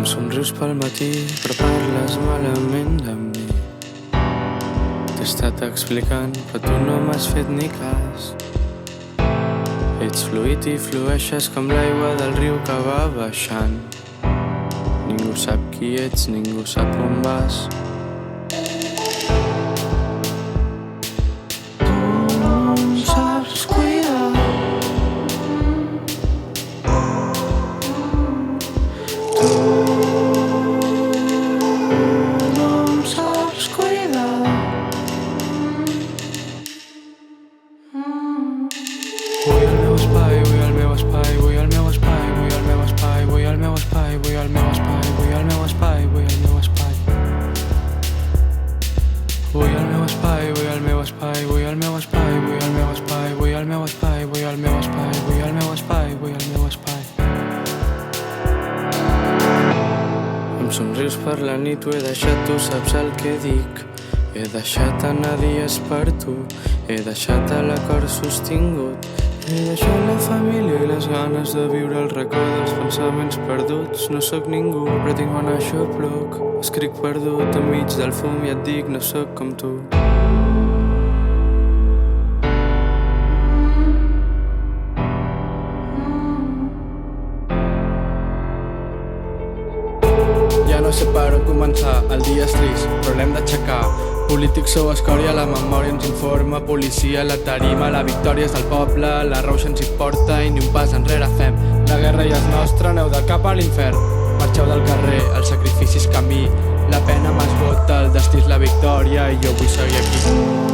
Em somrius pel matí, però parles malament de mi. T'he estat explicant, però tu no m'has fet ni cas. Ets fluid i flueixes com l'aigua del riu que va baixant. Ningú sap qui ets, ningú sap on vas. Tu no em saps cuidar. Tu no em saps cuidar. Vull el meu espai, vull el meu espai, vull el meu espai, vull el meu espai, vull el meu espai, vull el meu espai, vull el meu espai, vull el meu espai. Vull el meu espai, vull el meu espai, vull el meu espai, vull el meu espai, vull el meu espai, vull el meu espai, vull el meu espai, vull el meu espai. Em somrius per la nit, ho he deixat, tu saps el que dic. He deixat anar dies per tu, he deixat l'acord sostingut. He deixat la família i les ganes de viure el racó dels pensaments perduts. No sóc ningú, però tinc bon aixopluc. Escric perdut enmig del fum i et dic no sóc com tu. Ja no sé per on començar, el dia és trist, però l'hem d'aixecar. Polítics sou escòria, la memòria ens informa. Policia, la tarima, la victòria és del poble. La rauxa ens hi porta i ni un pas enrere fem. La guerra ja és nostra, aneu del cap a l'infern. Marxeu del carrer, el sacrifici és camí. La pena m'esgota, el destí és la victòria i jo vull seguir aquí.